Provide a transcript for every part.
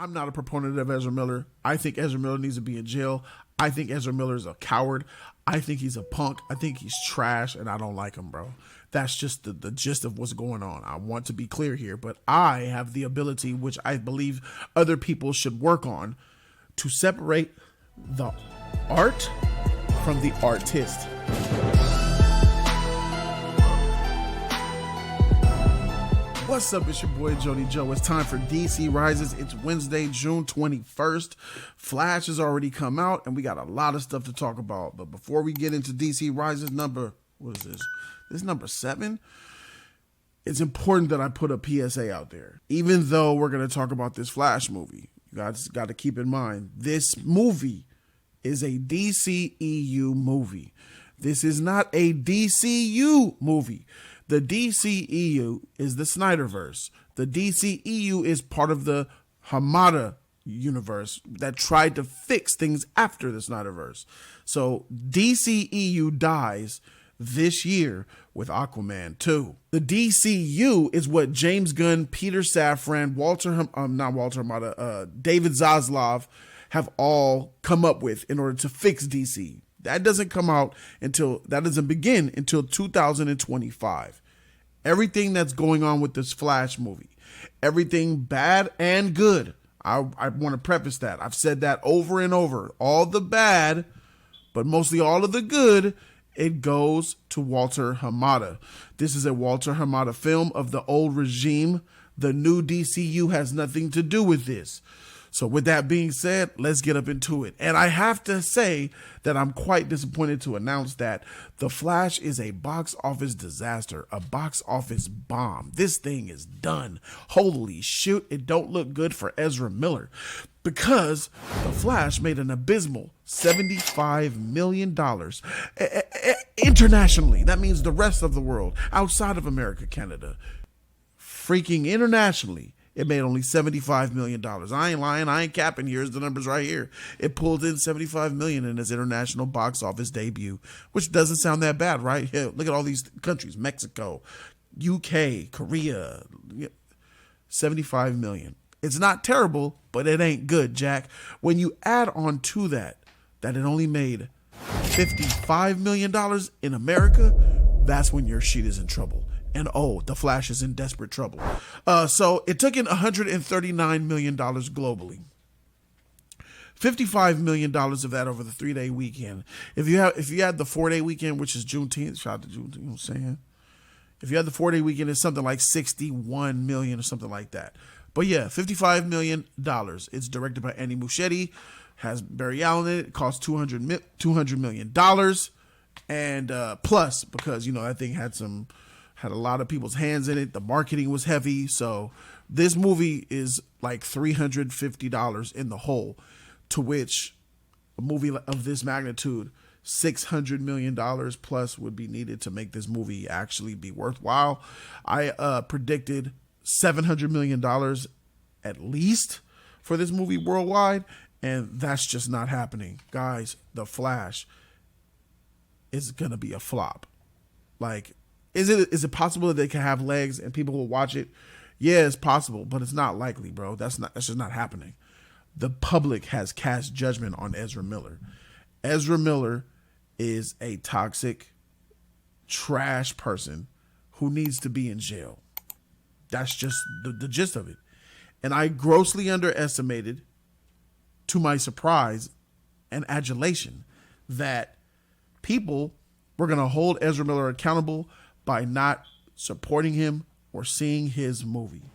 I'm not a proponent of Ezra Miller. I think Ezra Miller needs to be in jail. I think Ezra Miller is a coward. I think he's a punk. I think he's trash, and I don't like him, bro. That's just the gist of what's going on. I want to be clear here, but I have the ability, which I believe other people should work on, to separate the art from the artist. What's up? It's your boy Jody Joe. It's time for DC Rises. It's Wednesday, June 21st. Flash has already come out, and we got a lot of stuff to talk about. But before we get into DC Rises what is this? This is number 7. It's important that I put a PSA out there. Even though we're going to talk about this Flash movie, you guys got to keep in mind, this movie is a DCEU movie. This is not a DCU movie. The DCEU is the SnyderVerse. The DCEU is part of the Hamada universe that tried to fix things after the SnyderVerse. So DCEU dies this year with Aquaman 2. The DCU is what James Gunn, Peter Safran, David Zaslav have all come up with in order to fix DC. That doesn't begin until 2025. Everything that's going on with this Flash movie, everything bad and good, I want to preface that. I've said that over and over. All the bad, but mostly all of the good, it goes to Walter Hamada. This is a Walter Hamada film of the old regime. The new DCU has nothing to do with this. So with that being said, let's get up into it. And I have to say that I'm quite disappointed to announce that The Flash is a box office disaster, a box office bomb. This thing is done. Holy shoot, it don't look good for Ezra Miller, because The Flash made an abysmal $75 million internationally. That means the rest of the world, outside of America, Canada, freaking internationally. It made only $75 million. I ain't lying. I ain't capping. Here's the numbers right here. It pulled in $75 million in its international box office debut, which doesn't sound that bad, right? Here, look at all these countries: Mexico, UK, Korea. $75 million. It's not terrible, but it ain't good, Jack. When you add on to that it only made $55 million in America, that's when your shit is in trouble. And The Flash is in desperate trouble. So it took in $139 million globally. $55 million of that over the 3-day weekend. If you had the 4-day weekend, which is Juneteenth, shout out to Juneteenth, you know what I'm saying? If you had the 4-day weekend, it's something like $61 million or something like that. But yeah, $55 million. It's directed by Andy Muschietti, has Barry Allen in it. It cost $200 million. And plus, because, that thing had a lot of people's hands in it. The marketing was heavy. So this movie is like $350 in the hole, to which a movie of this magnitude, $600 million plus would be needed to make this movie actually be worthwhile. I predicted $700 million at least for this movie worldwide, and that's just not happening. Guys, The Flash is going to be a flop. Like, Is it possible that they can have legs and people will watch it? Yeah, it's possible, but it's not likely, bro. That's just not happening. The public has cast judgment on Ezra Miller. Ezra Miller is a toxic, trash person who needs to be in jail. That's just the gist of it. And I grossly underestimated, to my surprise and adulation, that people were going to hold Ezra Miller accountable by not supporting him or seeing his movie.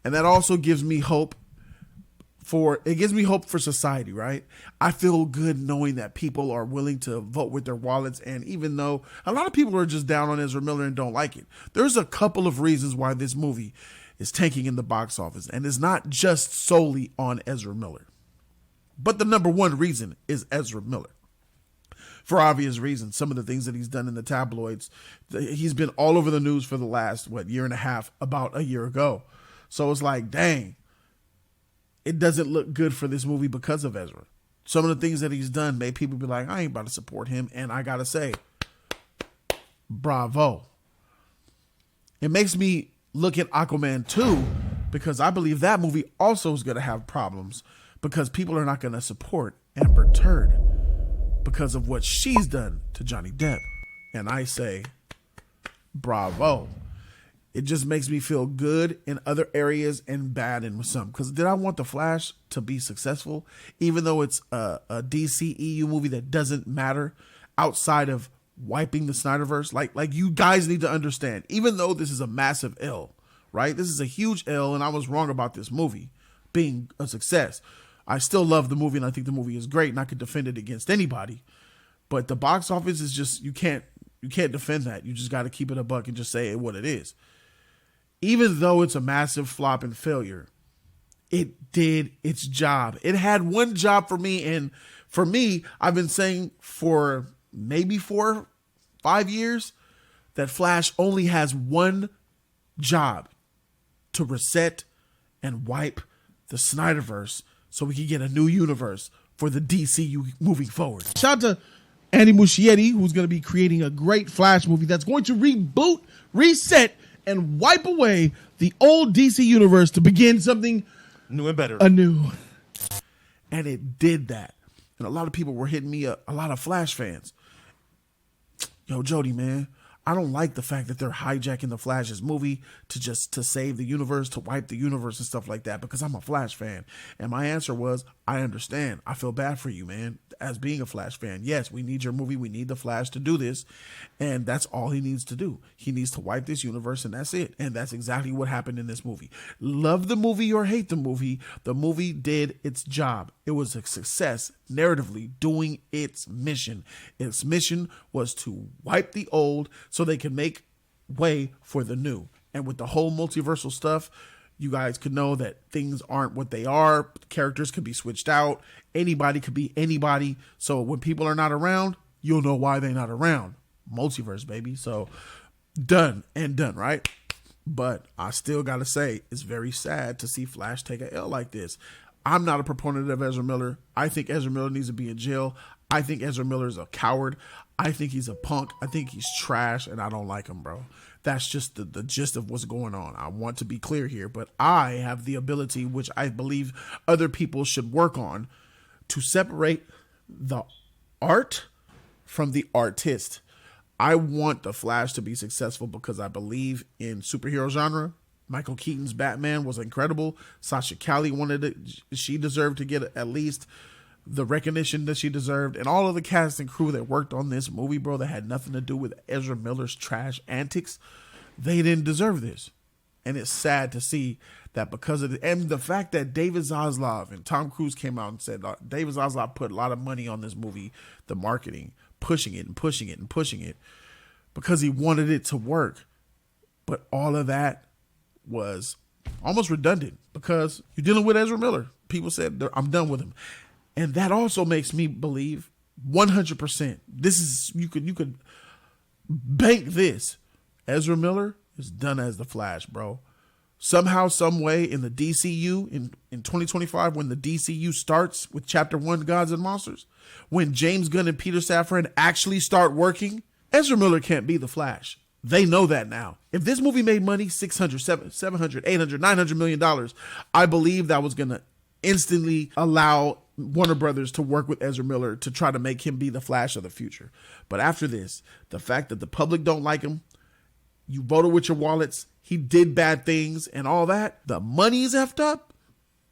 And that also gives me hope for society, right? I feel good knowing that people are willing to vote with their wallets. And even though a lot of people are just down on Ezra Miller and don't like it, there's a couple of reasons why this movie is tanking in the box office. And it's not just solely on Ezra Miller. But the number one reason is Ezra Miller. For obvious reasons, some of the things that he's done in the tabloids, he's been all over the news for the last, year and a half, about a year ago. So it's like, dang, it doesn't look good for this movie because of Ezra. Some of the things that he's done made people be like, I ain't about to support him. And I got to say, bravo. It makes me look at Aquaman 2 because I believe that movie also is going to have problems because people are not going to support Amber Turd because of what she's done to Johnny Depp. And I say, bravo. It just makes me feel good in other areas and bad in some. Because did I want The Flash to be successful, even though it's a DCEU movie that doesn't matter outside of wiping the SnyderVerse? Like you guys need to understand, even though this is a massive L, right? This is a huge L, and I was wrong about this movie being a success. I still love the movie, and I think the movie is great, and I could defend it against anybody. But the box office is just, you can't defend that. You just got to keep it a buck and just say what it is. Even though it's a massive flop and failure, it did its job. It had one job for me. And for me, I've been saying for maybe 4 or 5 years that Flash only has one job: to reset and wipe the SnyderVerse so we can get a new universe for the DCU moving forward. Shout out to Andy Muschietti, who's going to be creating a great Flash movie that's going to reboot, reset, and wipe away the old DC universe to begin something new and better. Anew. And it did that. And a lot of people were hitting me up, a lot of Flash fans. Yo, Jody, man, I don't like the fact that they're hijacking the Flash's movie to save the universe, to wipe the universe and stuff like that, because I'm a Flash fan. And my answer was, I understand. I feel bad for you, man, as being a Flash fan. Yes, we need your movie. We need the Flash to do this. And that's all he needs to do. He needs to wipe this universe, and that's it. And that's exactly what happened in this movie. Love the movie or hate the movie did its job. It was a success narratively, doing its mission. Its mission was to wipe the old so they can make way for the new. And with the whole multiversal stuff, you guys could know that things aren't what they are. Characters could be switched out. Anybody could be anybody. So when people are not around, you'll know why they're not around. Multiverse, baby. So done and done, right? But I still got to say, it's very sad to see Flash take a L like this. I'm not a proponent of Ezra Miller. I think Ezra Miller needs to be in jail. I think Ezra Miller is a coward. I think he's a punk. I think he's trash, and I don't like him, bro. That's just the gist of what's going on. I want to be clear here, but I have the ability, which I believe other people should work on, to separate the art from the artist. I want the Flash to be successful because I believe in superhero genre. Michael Keaton's Batman was incredible. Sasha Calle wanted it. She deserved to get at least the recognition that she deserved. And all of the cast and crew that worked on this movie, bro, that had nothing to do with Ezra Miller's trash antics, they didn't deserve this. And it's sad to see that because of the fact that David Zaslav and Tom Cruise came out and said David Zaslav put a lot of money on this movie, the marketing, pushing it and pushing it and pushing it because he wanted it to work. But all of that was almost redundant because you're dealing with Ezra Miller. People said, I'm done with him. And that also makes me believe 100%. This is, you could bank this. Ezra Miller is done as the Flash, bro. Somehow, some way in the DCU in 2025, when the DCU starts with Chapter 1, Gods and Monsters, when James Gunn and Peter Safran actually start working, Ezra Miller can't be the Flash. They know that now. If this movie made money, $600, $700, $800, $900 million, I believe that was going to instantly allow Warner Brothers to work with Ezra Miller to try to make him be the Flash of the future. But after this, the fact that the public don't like him, you voted with your wallets, he did bad things and all that, the money's effed up,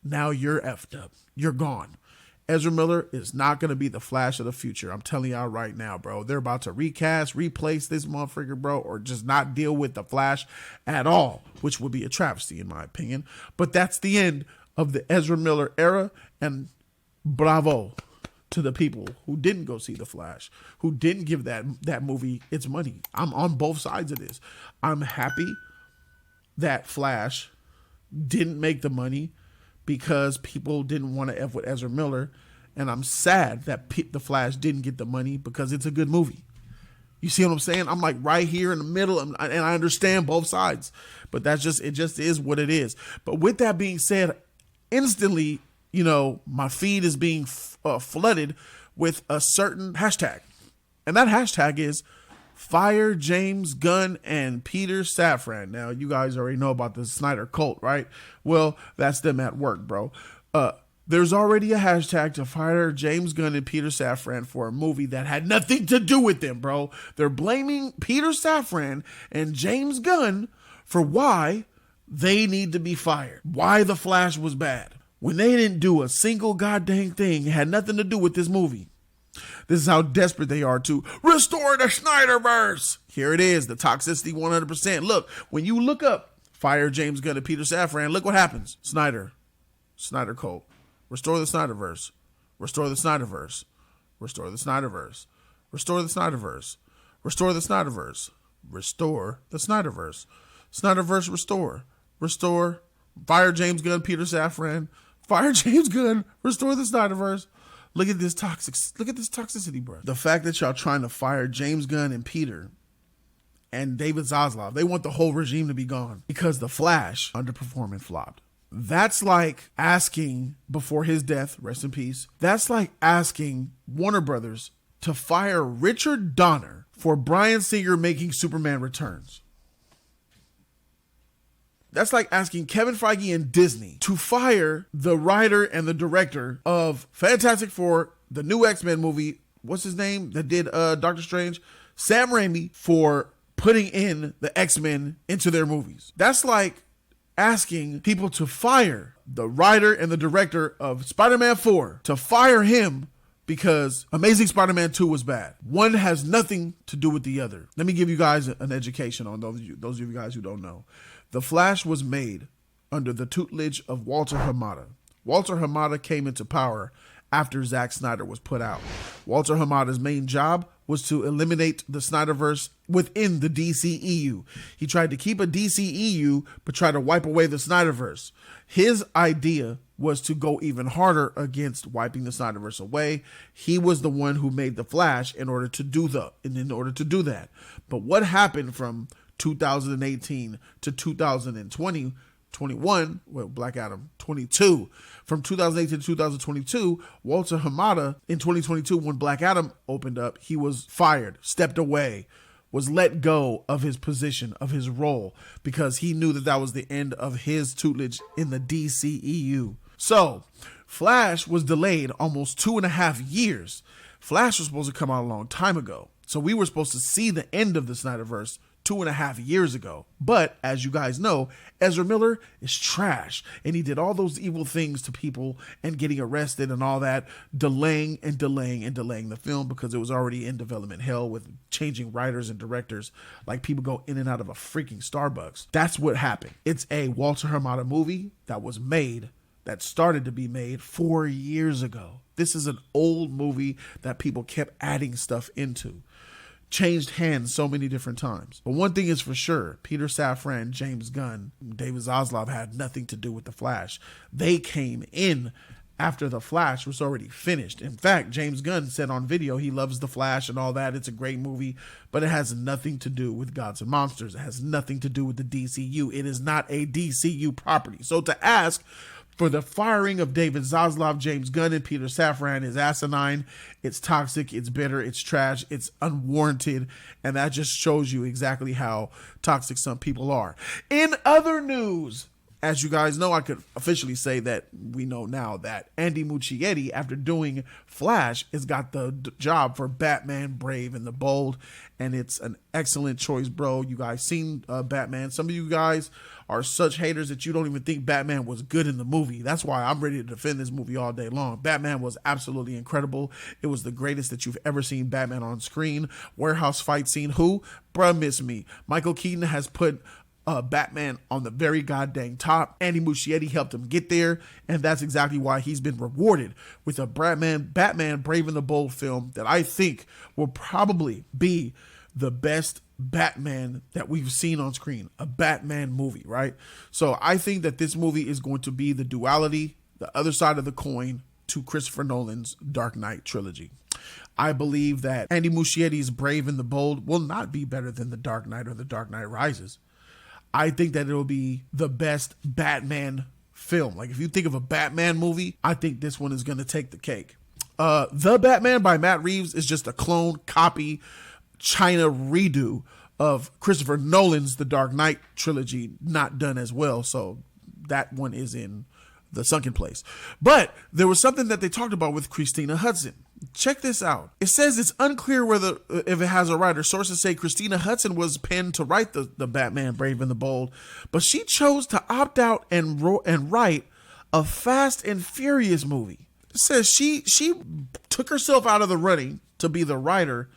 now you're effed up. You're gone. Ezra Miller is not going to be the Flash of the future. I'm telling y'all right now, bro. They're about to recast, replace this motherfucker, bro, or just not deal with the Flash at all, which would be a travesty in my opinion. But that's the end of the Ezra Miller era, and bravo to the people who didn't go see the Flash, who didn't give that movie its money. I'm on both sides of this. I'm happy that Flash didn't make the money because people didn't want to F with Ezra Miller. And I'm sad that the Flash didn't get the money because it's a good movie. You see what I'm saying? I'm like right here in the middle, and I understand both sides, but it just is what it is. But with that being said, instantly, you know, my feed is being flooded with a certain hashtag. And that hashtag is fire James Gunn and Peter Safran. Now, you guys already know about the Snyder cult, right? Well, that's them at work, bro. There's already a hashtag to fire James Gunn and Peter Safran for a movie that had nothing to do with them, bro. They're blaming Peter Safran and James Gunn for why they need to be fired, why The Flash was bad, when they didn't do a single goddamn thing. It had nothing to do with this movie. This is how desperate they are to restore the SnyderVerse. Here it is, the toxicity 100%. Look, when you look up fire James Gunn and Peter Safran, look what happens. Snyder cult. Restore the SnyderVerse. Restore the SnyderVerse. Restore the SnyderVerse. Restore the SnyderVerse. Restore the SnyderVerse. Restore the SnyderVerse. SnyderVerse restore. Restore. Fire James Gunn, Peter Safran. Fire James Gunn. Restore the SnyderVerse. Look at this toxicity, bro. The fact that y'all trying to fire James Gunn and Peter and David Zaslav, they want the whole regime to be gone because The Flash underperformed and flopped. That's like asking, before his death, rest in peace, that's like asking Warner Brothers to fire Richard Donner for Bryan Singer making Superman Returns. That's like asking Kevin Feige and Disney to fire the writer and the director of Fantastic Four, the new X-Men movie, what's his name, that did Doctor Strange, Sam Raimi, for putting in the X-Men into their movies. That's like asking people to fire the writer and the director of Spider-Man 4, to fire him because Amazing Spider-Man 2 was bad. One has nothing to do with the other. Let me give you guys an education on those of you guys who don't know. The Flash was made under the tutelage of Walter Hamada. Walter Hamada came into power after Zack Snyder was put out. Walter Hamada's main job was to eliminate the SnyderVerse within the DCEU. He tried to keep a DCEU, but tried to wipe away the SnyderVerse. His idea was to go even harder against wiping the SnyderVerse away. He was the one who made the Flash in order to do that. But what happened from 2018 to 2021, well, Black Adam 22. From 2018 to 2022, Walter Hamada in 2022, when Black Adam opened up, he was fired, stepped away, was let go of his position, of his role, because he knew that that was the end of his tutelage in the DCEU. So Flash was delayed almost 2.5 years. Flash was supposed to come out a long time ago. So we were supposed to see the end of the SnyderVerse 2.5 years ago. But as you guys know, Ezra Miller is trash, and he did all those evil things to people and getting arrested and all that, delaying the film because it was already in development hell with changing writers and directors like people go in and out of a freaking Starbucks. That's what happened. It's a Walter Hamada movie that was made, that started to be made 4 years ago. This is an old movie that people kept adding stuff into. Changed hands so many different times. But one thing is for sure, Peter Safran, James Gunn, David Zaslav had nothing to do with The Flash. They came in after The Flash was already finished. In fact, James Gunn said on video he loves The Flash and all that. It's a great movie, but it has nothing to do with Gods and Monsters. It has nothing to do with the DCU. It is not a DCU property. So to ask for the firing of David Zaslav, James Gunn, and Peter Safran is asinine. It's toxic. It's bitter. It's trash. It's unwarranted. And that just shows you exactly how toxic some people are. In other news, as you guys know, I could officially say that we know now that Andy Muschietti, after doing Flash, has got the job for Batman Brave and the Bold. And it's an excellent choice, bro. You guys seen Batman. Some of you guys are such haters that you don't even think Batman was good in the movie. That's why I'm ready to defend this movie all day long. Batman was absolutely incredible. It was the greatest that you've ever seen Batman on screen. Warehouse fight scene. Who? Bruh, miss me. Michael Keaton has put Batman on the very goddamn top. Andy Muschietti helped him get there, and that's exactly why he's been rewarded with a Batman Brave and the Bold film that I think will probably be the best Batman that we've seen on screen, a Batman movie, right? So I think that this movie is going to be the duality, the other side of the coin to Christopher Nolan's Dark Knight trilogy. I believe that Andy Muschietti's Brave and the Bold will not be better than The Dark Knight or The Dark Knight Rises. I think that it'll be the best Batman film. Like if you think of a Batman movie, I think this one is going to take the cake. The Batman by Matt Reeves is just a clone, copy, China redo of Christopher Nolan's The Dark Knight trilogy not done as well. So that one is in the sunken place. But there was something that they talked about with Christina Hudson. Check this out. It says it's unclear whether if it has a writer. Sources say Christina Hudson was penned to write the Batman Brave and the Bold, but she chose to opt out and write a Fast and Furious movie. It says she took herself out of the running to be the writer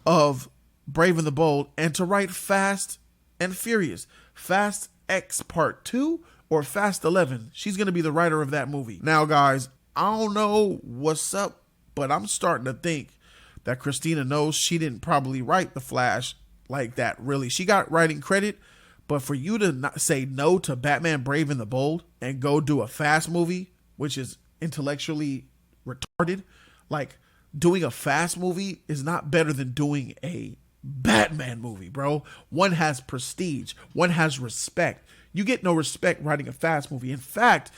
of Brave and the Bold and to write Fast and Furious. Fast X Part 2 or Fast 11. She's going to be the writer of that movie. Now, guys, I don't know what's up, but I'm starting to think that Christina knows she didn't probably write The Flash like that, really. She got writing credit, but for you to not say no to Batman Brave and the Bold and go do a Fast movie, which is intellectually retarded, like doing a Fast movie is not better than doing a Batman movie, bro. One has prestige. One has respect. You get no respect writing a Fast movie. In fact,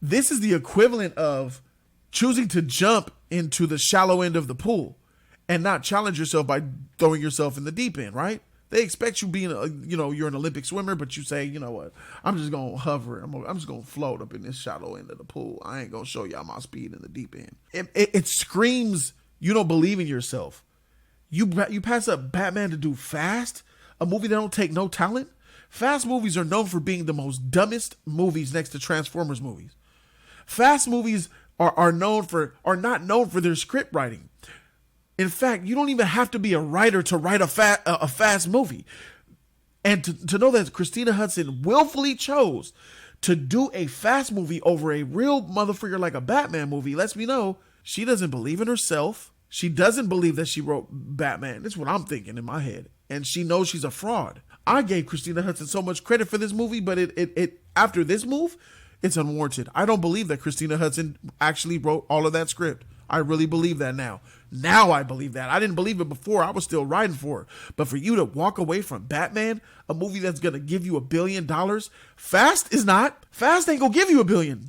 this is the equivalent of choosing to jump into the shallow end of the pool and not challenge yourself by throwing yourself in the deep end, right? They expect you being, you're an Olympic swimmer, but you say, you know what, I'm just going to hover. I'm just going to float up in this shallow end of the pool. I ain't going to show y'all my speed in the deep end. It screams you don't believe in yourself. You pass up Batman to do Fast, a movie that don't take no talent. Fast movies are known for being the most dumbest movies next to Transformers movies. Fast movies are not known for their script writing. In fact, you don't even have to be a writer to write a Fast movie. And to know that Christina Hudson willfully chose to do a Fast movie over a real motherfucker like a Batman movie lets me know she doesn't believe in herself. She doesn't believe that she wrote Batman. That's what I'm thinking in my head. And she knows she's a fraud. I gave Christina Hudson so much credit for this movie, but it after this move, it's unwarranted. I don't believe that Christina Hudson actually wrote all of that script. I really believe that now. Now I believe that. I didn't believe it before. I was still riding for it. But for you to walk away from Batman, a movie that's going to give you $1 billion, Fast is not. Fast ain't going to give you $1 billion.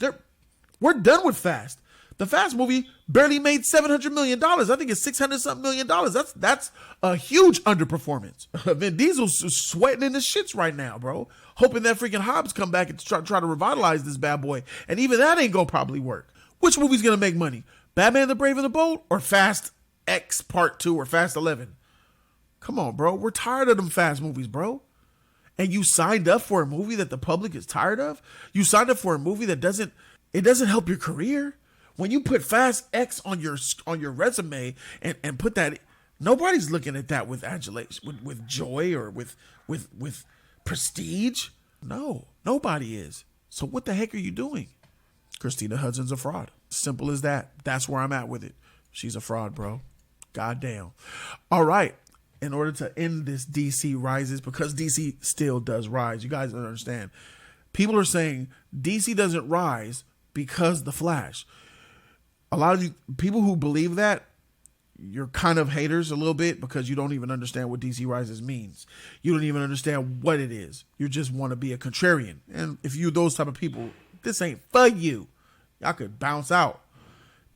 We're done with Fast. The Fast movie barely made $700 million. I think it's $600-something million. That's a huge underperformance. Vin Diesel's sweating in the shits right now, bro. Hoping that freaking Hobbs come back and try to revitalize this bad boy. And even that ain't gonna probably work. Which movie's gonna make money? Batman the Brave and the Bold or Fast X Part 2 or Fast 11? Come on, bro. We're tired of them Fast movies, bro. And you signed up for a movie that the public is tired of? You signed up for a movie that doesn't help your career? When you put Fast X on your resume and put that, nobody's looking at that with adulation, with joy or with prestige. No, nobody is. So what the heck are you doing? Christina Hudson's a fraud. Simple as that. That's where I'm at with it. She's a fraud, bro. Goddamn. All right. In order to end this DC rises, because DC still does rise, you guys don't understand. People are saying DC doesn't rise because The Flash. A lot of you people who believe that, you're kind of haters a little bit because you don't even understand what DC Rises means. You don't even understand what it is. You just want to be a contrarian. And if you're those type of people, this ain't for you. Y'all could bounce out.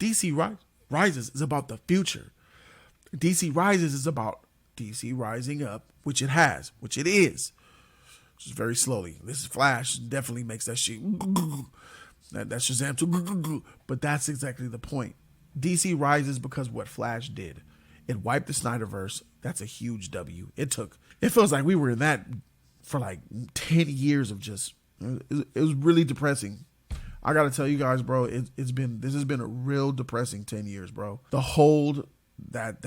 DC Rises is about the future. DC Rises is about DC rising up, which it has, which it is. Just very slowly. This is Flash definitely makes that shit. That's Shazam too. But that's exactly the point. DC rises because what Flash did. It wiped the SnyderVerse. That's a huge W. It feels like we were in that for like 10 years of just, it was really depressing. I got to tell you guys, bro, this has been a real depressing 10 years, bro. The hold that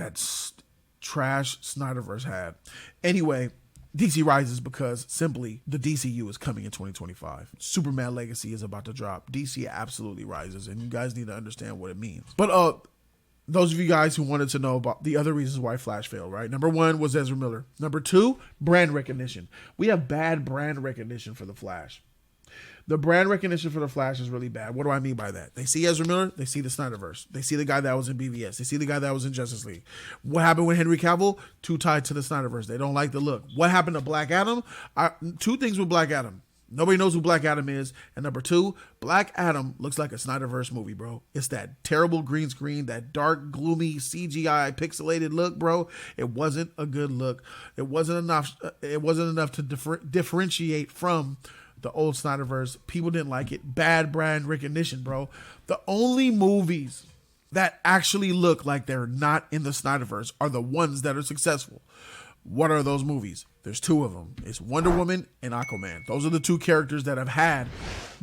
trash SnyderVerse had. Anyway, DC rises because simply the DCU is coming in 2025. Superman Legacy is about to drop. DC absolutely rises, and you guys need to understand what it means. But those of you guys who wanted to know about the other reasons why Flash failed, right? Number 1 was Ezra Miller. Number 2, brand recognition. We have bad brand recognition for the Flash. The brand recognition for the Flash is really bad. What do I mean by that? They see Ezra Miller, they see the SnyderVerse. They see the guy that was in BVS. They see the guy that was in Justice League. What happened with Henry Cavill? Too tied to the SnyderVerse. They don't like the look. What happened to Black Adam? 2 things with Black Adam. Nobody knows who Black Adam is. And number 2, Black Adam looks like a SnyderVerse movie, bro. It's that terrible green screen, that dark, gloomy CGI pixelated look, bro. It wasn't a good look. It wasn't enough. It wasn't enough to differentiate from the old SnyderVerse. People didn't like it. Bad brand recognition, bro. The only movies that actually look like they're not in the SnyderVerse are the ones that are successful. What are those movies? There's 2 of them. It's Wonder Woman and Aquaman. Those are the 2 characters that have had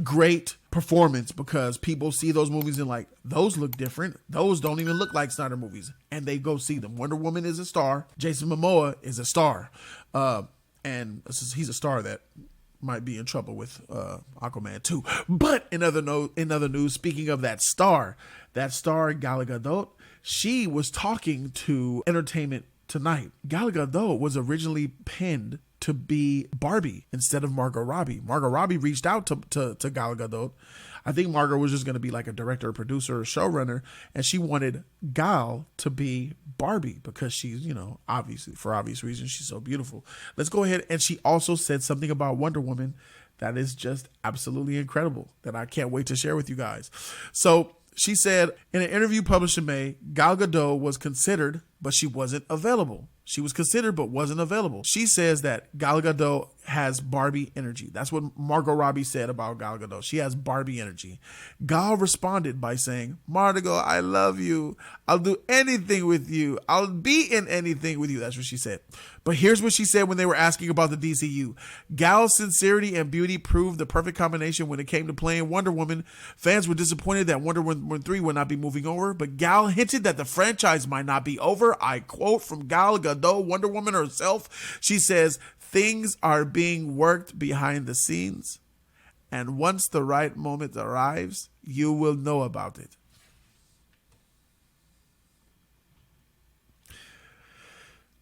great performance because people see those movies and like, those look different. Those don't even look like Snyder movies. And they go see them. Wonder Woman is a star. Jason Momoa is a star. And he's a star that might be in trouble with Aquaman too. But in other news, speaking of that star Gal Gadot, she was talking to Entertainment Tonight. Gal Gadot was originally pinned to be Barbie instead of Margot Robbie. Margot Robbie reached out to Gal Gadot. I think Margot was just going to be like a director, producer, or showrunner, and she wanted Gal to be Barbie because she's, obviously, for obvious reasons, she's so beautiful. Let's go ahead. And she also said something about Wonder Woman that is just absolutely incredible that I can't wait to share with you guys. So she said in an interview published in May, Gal Gadot was considered, but she wasn't available. She was considered, but wasn't available. She says that Gal Gadot has Barbie energy. That's what Margot Robbie said about Gal Gadot. She has Barbie energy. Gal responded by saying, Margot, I love you. I'll do anything with you. I'll be in anything with you. That's what she said. But here's what she said when they were asking about the DCU. Gal's sincerity and beauty proved the perfect combination when it came to playing Wonder Woman. Fans were disappointed that Wonder Woman 3 would not be moving over, but Gal hinted that the franchise might not be over. I quote from Gal Gadot, Wonder Woman herself. She says, things are being worked behind the scenes, and once the right moment arrives, you will know about it.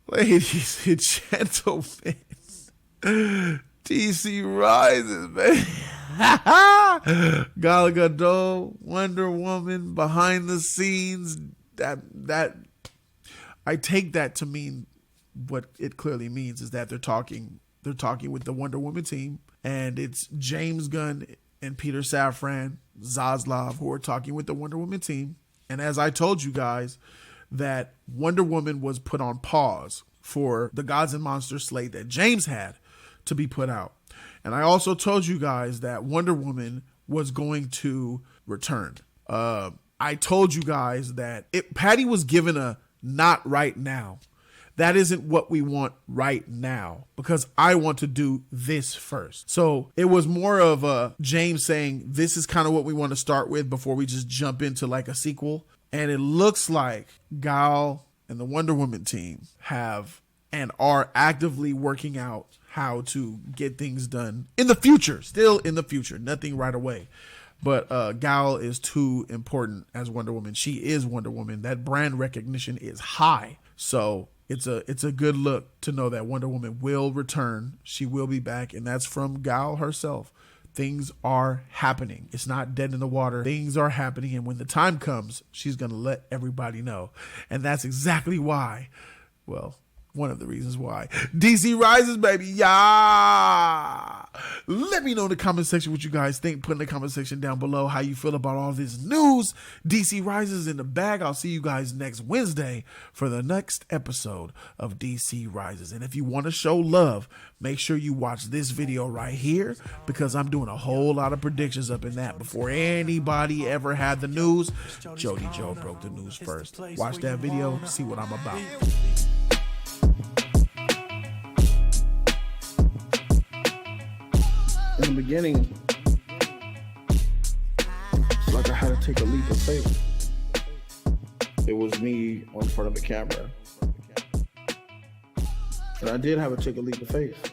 Ladies and gentlemen, DC rises, man. Gal Gadot, Wonder Woman, behind the scenes. That I take that to mean what it clearly means is that they're talking with the Wonder Woman team, and it's James Gunn and Peter Safran, Zaslav, who are talking with the Wonder Woman team. And as I told you guys, that Wonder Woman was put on pause for the Gods and Monsters slate that James had to be put out. And I also told you guys that Wonder Woman was going to return. I told you guys that Patty was given a not right now. That isn't what we want right now because I want to do this first. So it was more of a James saying, this is kind of what we want to start with before we just jump into like a sequel. And it looks like Gal and the Wonder Woman team have and are actively working out how to get things done in the future, still in the future, nothing right away. But Gal is too important as Wonder Woman. She is Wonder Woman. That brand recognition is high. So it's a good look to know that Wonder Woman will return. She will be back. And that's from Gal herself. Things are happening. It's not dead in the water. Things are happening. And when the time comes, she's going to let everybody know. And that's exactly why, well, one of the reasons why DC rises, baby. Yeah. Let me know in the comment section what you guys think. Put in the comment section down below how you feel about all this news. DC rises in the bag. I'll see you guys next Wednesday for the next episode of DC Rises. And if you want to show love, make sure you watch this video right here because I'm doing a whole lot of predictions up in that. Before anybody ever had the news, Jody Joe broke the news first. Watch that video, see what I'm about. In the beginning, it's like I had to take a leap of faith. It was me in front of the camera. And I did have to take a leap of faith.